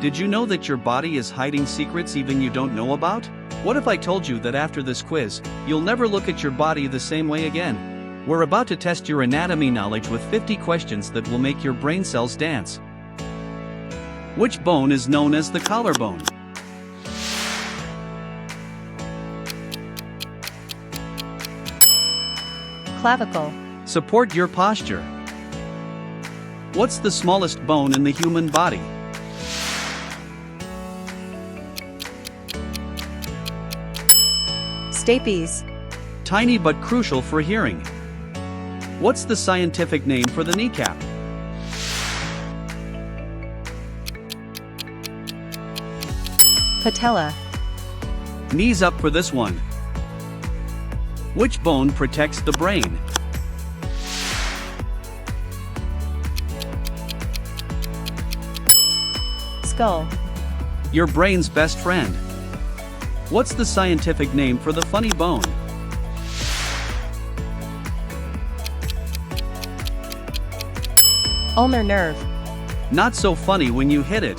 Did you know that your body is hiding secrets even you don't know about? What if I told you that after this quiz, you'll never look at your body the same way again? We're about to test your anatomy knowledge with 50 questions that will make your brain cells dance. Which bone is known as the collarbone? Clavicle. Support your posture. What's the smallest bone in the human body? Stapes. Tiny but crucial for hearing. What's the scientific name for the kneecap? Patella. Knees up for this one. Which bone protects the brain? Skull. Your brain's best friend. What's the scientific name for the funny bone? Ulnar nerve. Not so funny when you hit it.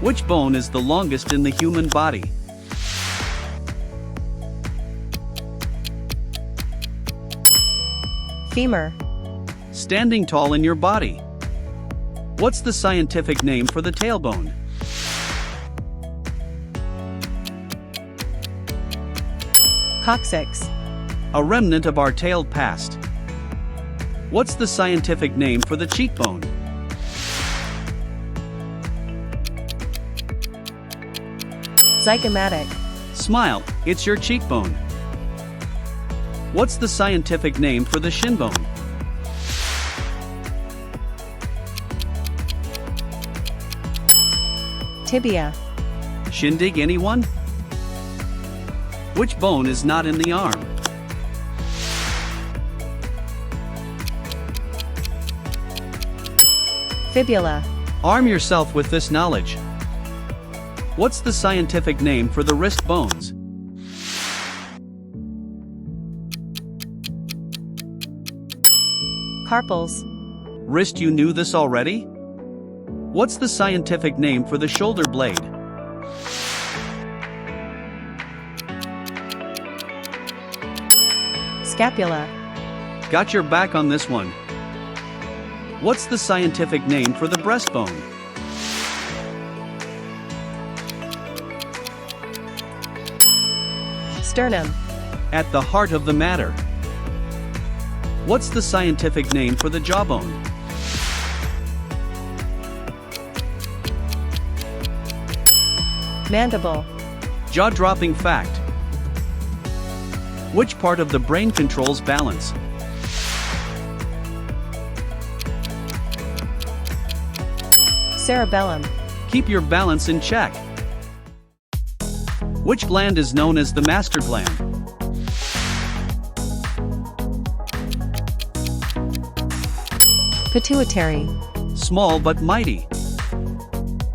Which bone is the longest in the human body? Femur. Standing tall in your body. What's the scientific name for the tailbone? Coccyx. A remnant of our tailed past. What's the scientific name for the cheekbone? Zygomatic. Smile, it's your cheekbone. What's the scientific name for the shin bone? Tibia. Shindig, anyone? Which bone is not in the arm? Fibula. Arm yourself with this knowledge. What's the scientific name for the wrist bones? Carpals. Wrist, you knew this already? What's the scientific name for the shoulder blade? Scapula. Got your back on this one. What's the scientific name for the breastbone? Sternum. At the heart of the matter. What's the scientific name for the jawbone? Mandible. Jaw-dropping fact. Which part of the brain controls balance? Cerebellum. Keep your balance in check. Which gland is known as the master gland? Pituitary. Small but mighty.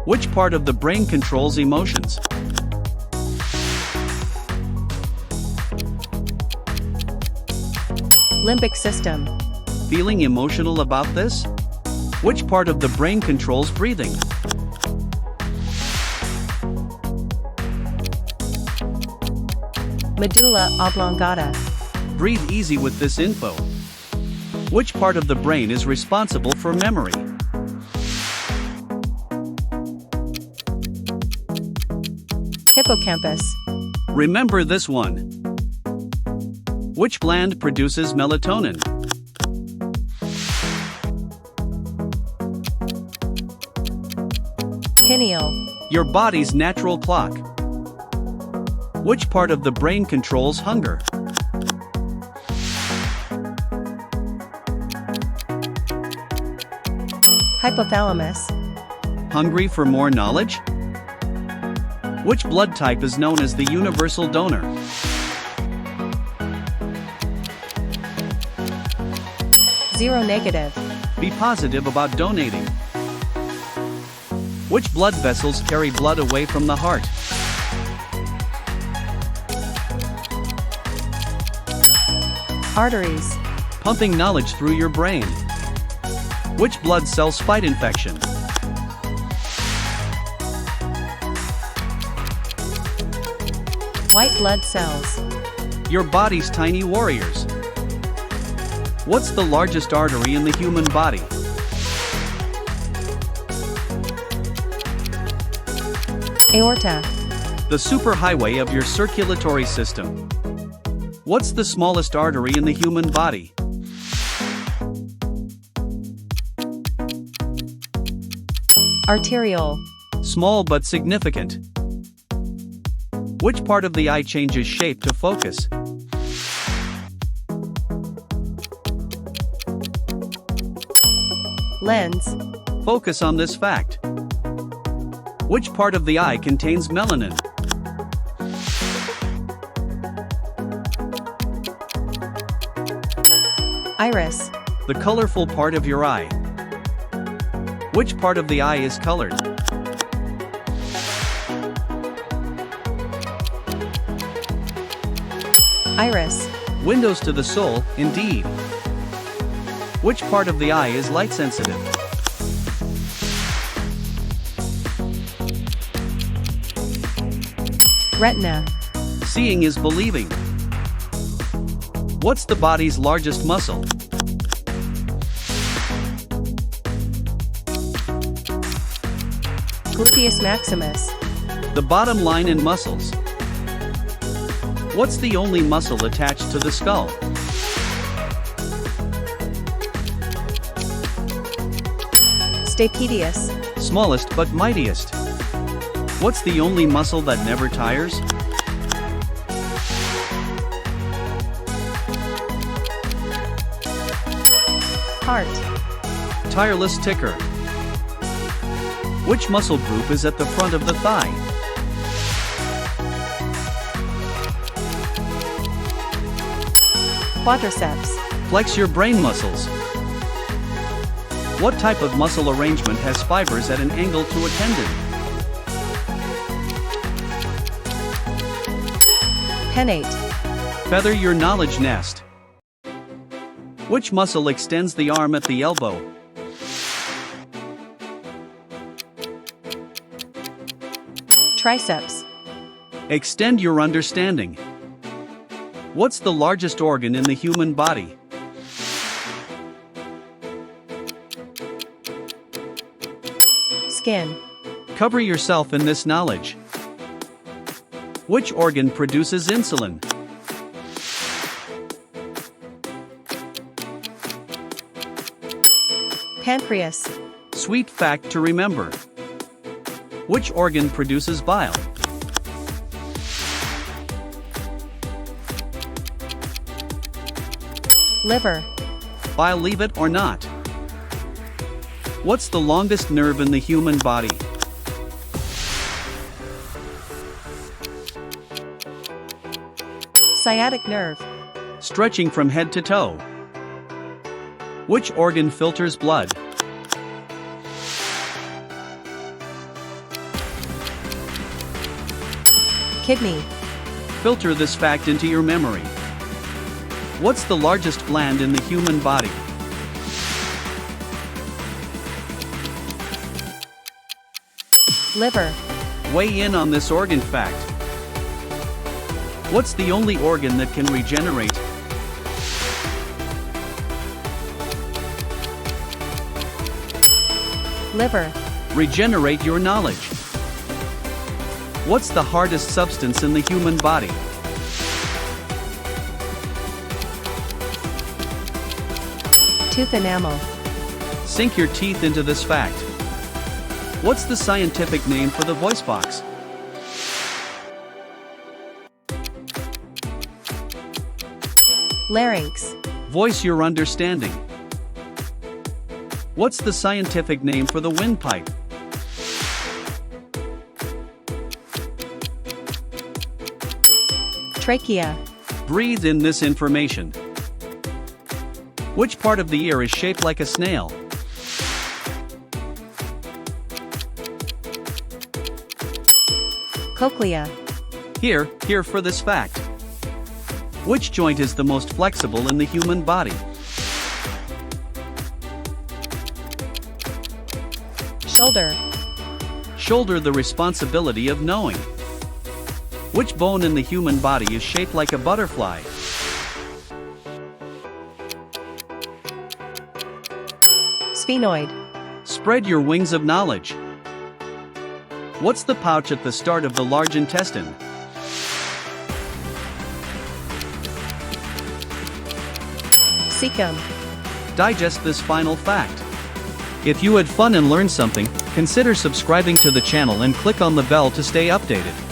Which part of the brain controls emotions? Limbic system. Feeling emotional about this? Which part of the brain controls breathing? Medulla oblongata. Breathe easy with this info. Which part of the brain is responsible for memory? Hippocampus. Remember this one. Which gland produces melatonin? Pineal. Your body's natural clock. Which part of the brain controls hunger? Hypothalamus. Hungry for more knowledge? Which blood type is known as the universal donor? Seronegative. Be positive about donating. Which blood vessels carry blood away from the heart? Arteries. Pumping knowledge through your brain. Which blood cells fight infection? White blood cells. Your body's tiny warriors. What's the largest artery in the human body? Aorta. The superhighway of your circulatory system. What's the smallest artery in the human body? Arteriole. Small but significant. Which part of the eye changes shape to focus? Lens. Focus on this fact. Which part of the eye contains melanin? Iris. The colorful part of your eye. Which part of the eye is colored? Iris. Windows to the soul, indeed. Which part of the eye is light sensitive? Retina. Seeing is believing. What's the body's largest muscle? Gluteus maximus. The bottom line in muscles. What's the only muscle attached to the skull? Stapedius. Smallest but mightiest. What's the only muscle that never tires? Heart. Tireless ticker. Which muscle group is at the front of the thigh? Quadriceps. Flex your brain muscles. What type of muscle arrangement has fibers at an angle to a tendon? Pennate. Feather your knowledge nest. Which muscle extends the arm at the elbow? Triceps. Extend your understanding. What's the largest organ in the human body? Skin. Cover yourself in this knowledge. Which organ produces insulin? Pancreas. Sweet fact to remember. Which organ produces bile? Liver. Believe it or not. What's the longest nerve in the human body? Sciatic nerve. Stretching from head to toe. Which organ filters blood? Kidney. Filter this fact into your memory. What's the largest gland in the human body? Liver. Weigh in on this organ fact. What's the only organ that can regenerate? Liver. Regenerate your knowledge. What's the hardest substance in the human body? Tooth enamel. Sink your teeth into this fact. What's the scientific name for the voice box? Larynx. Voice your understanding. What's the scientific name for the windpipe? Trachea. Breathe in this information. Which part of the ear is shaped like a snail? Cochlea. Here for this fact. Which joint is the most flexible in the human body? Shoulder. Shoulder the responsibility of knowing. Which bone in the human body is shaped like a butterfly? Sphenoid. Spread your wings of knowledge. What's the pouch at the start of the large intestine? Cecum. Digest this final fact. If you had fun and learned something, consider subscribing to the channel and click on the bell to stay updated.